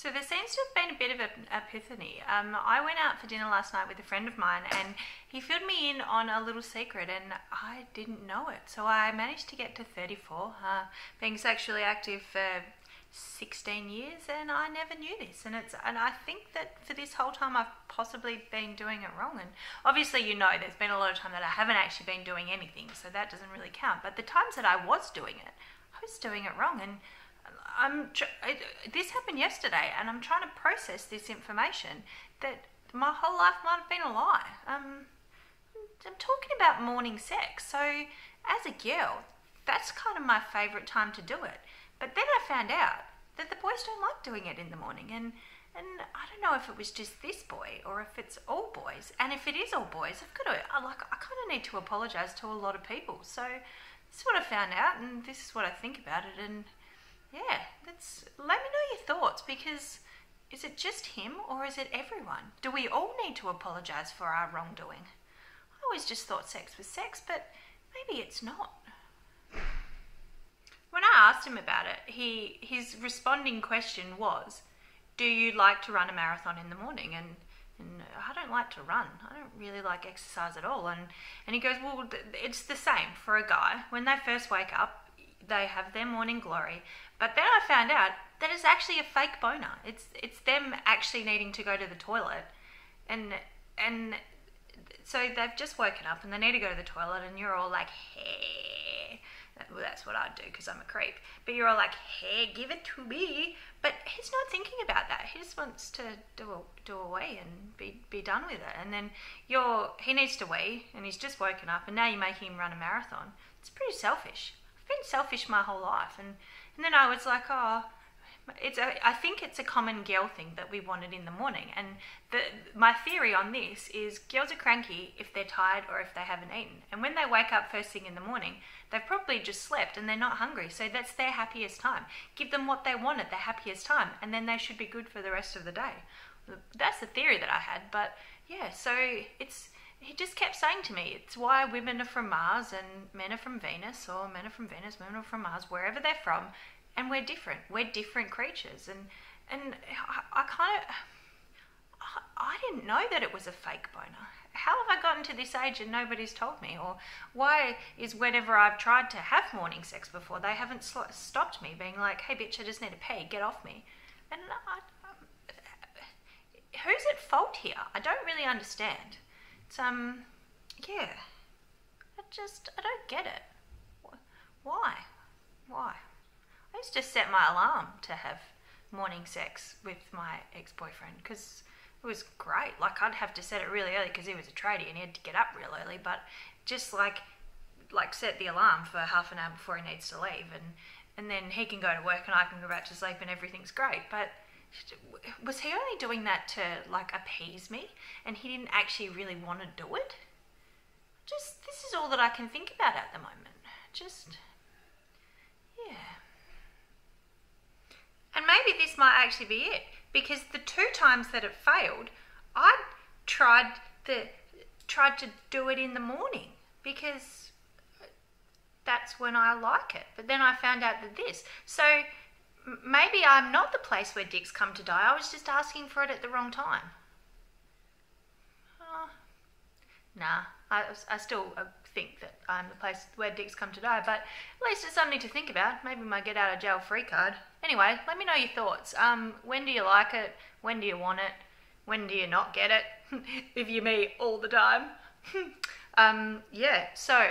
So there seems to have been a bit of an epiphany. I went out for dinner last night with a friend of mine and he filled me in on a little secret and I didn't know it. So I managed to get to 34, being sexually active for 16 years, and I never knew this. And I think that for this whole time I've possibly been doing it wrong. And obviously, there's been a lot of time that I haven't actually been doing anything, so that doesn't really count. But the times that I was doing it, I was doing it wrong. And this happened yesterday, and I'm trying to process this information that my whole life might have been a lie. I'm talking about morning sex. So as a girl, that's kind of my favourite time to do it. But then I found out that the boys don't like doing it in the morning, and I don't know if it was just this boy or if it's all boys. And if it is all boys, I kind of need to apologise to a lot of people. So this is what I found out, and this is what I think about it. And yeah, let me know your thoughts, because is it just him or is it everyone? Do we all need to apologise for our wrongdoing? I always just thought sex was sex, but maybe it's not. When I asked him about it, his responding question was, do you like to run a marathon in the morning? And I don't like to run. I don't really like exercise at all. And he goes, well, it's the same for a guy. When they first wake up, they have their morning glory. But then I found out that it's actually a fake boner. It's them actually needing to go to the toilet. And so they've just woken up and they need to go to the toilet, and you're all like, hey. Well, that's what I'd do because I'm a creep. But you're all like, hey, give it to me. But he's not thinking about that. He just wants to do a wee and be done with it. And then he needs to wee, and he's just woken up, and now you're making him run a marathon. It's pretty selfish. I've been selfish my whole life. And then I was like, I think it's a common girl thing that we want it in the morning. And my theory on this is girls are cranky if they're tired or if they haven't eaten. And when they wake up first thing in the morning, they've probably just slept and they're not hungry. So that's their happiest time. Give them what they want at their happiest time, and then they should be good for the rest of the day. That's the theory that I had. But yeah, so he just kept saying to me, it's why women are from Mars and men are from Venus, or men are from Venus, women are from Mars, wherever they're from. And we're different. We're different creatures. And I didn't know that it was a fake boner. How have I gotten to this age and nobody's told me? Or why is whenever I've tried to have morning sex before, they haven't stopped me, being like, hey bitch, I just need a pee, get off me. And who's at fault here? I don't really understand. It's, yeah. I don't get it. Why? I used to set my alarm to have morning sex with my ex-boyfriend because it was great. Like, I'd have to set it really early because he was a tradie and he had to get up real early, but just like set the alarm for half an hour before he needs to leave, and then he can go to work and I can go back to sleep and everything's great. But was he only doing that to like appease me, and he didn't actually really want to do it? This is all that I can think about at the moment. Yeah. And maybe this might actually be it, because the 2 times that it failed, I tried to do it in the morning because that's when I like it. But then I found out that so maybe I'm not the place where dicks come to die. I was just asking for it at the wrong time. Nah, I still think that I'm the place where dicks come to die, but at least it's something to think about. Maybe my get out of jail free card. Anyway, let me know your thoughts. When do you like it? When do you want it? When do you not get it? If you me all the time. Yeah, so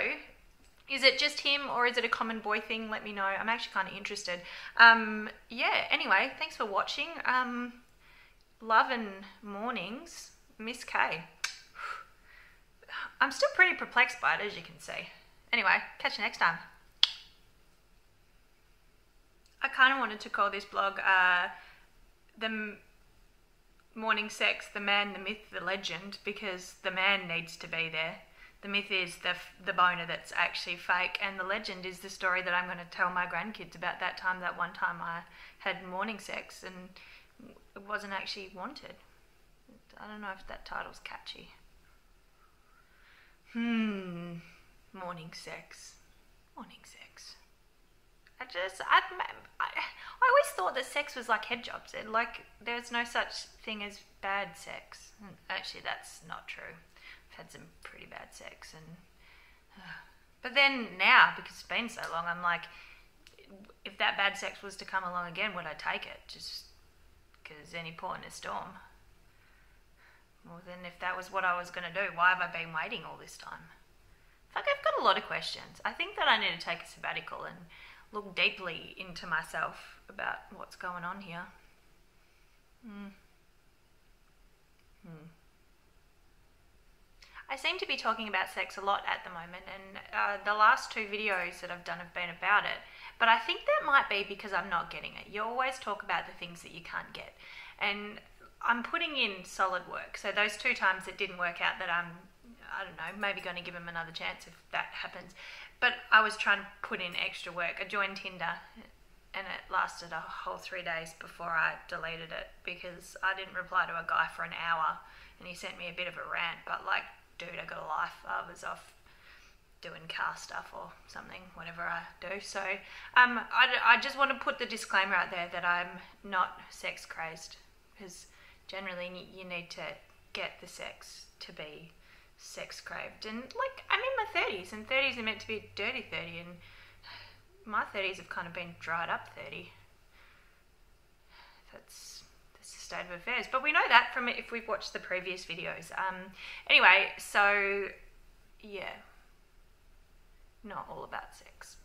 is it just him or is it a common boy thing? Let me know. I'm actually kind of interested. Yeah, anyway, thanks for watching. Love and mornings, Miss K. I'm still pretty perplexed by it, as you can see. Anyway, catch you next time. I kind of wanted to call this blog the morning sex, the man, the myth, the legend, because the man needs to be there. The myth is the boner that's actually fake, and the legend is the story that I'm going to tell my grandkids about that one time I had morning sex and it wasn't actually wanted. I don't know if that title's catchy. Morning sex. I always thought that sex was like head jobs. Like, there's no such thing as bad sex. Actually, that's not true. I've had some pretty bad sex, and but then now, because it's been so long, I'm like, if that bad sex was to come along again, would I take it? Just because any port in a storm. Well, then if that was what I was going to do, why have I been waiting all this time? Like, I've got a lot of questions. I think that I need to take a sabbatical and look deeply into myself about what's going on here. I seem to be talking about sex a lot at the moment, and the last two videos that I've done have been about it. But I think that might be because I'm not getting it. You always talk about the things that you can't get. And I'm putting in solid work. So those 2 times it didn't work out, that I don't know, maybe going to give him another chance if that happens. But I was trying to put in extra work. I joined Tinder, and it lasted a whole 3 days before I deleted it, because I didn't reply to a guy for an hour, and he sent me a bit of a rant. But like, dude, I got a life. I was off doing car stuff or something, whatever I do. So I just want to put the disclaimer out there that I'm not sex crazed, because generally you need to get the sex to be sex craved. And like, I'm in my 30s, and 30s are meant to be dirty 30, and my 30s have kind of been dried up 30. That's the state of affairs. But we know that from if we've watched the previous videos. Anyway, so yeah, not all about sex.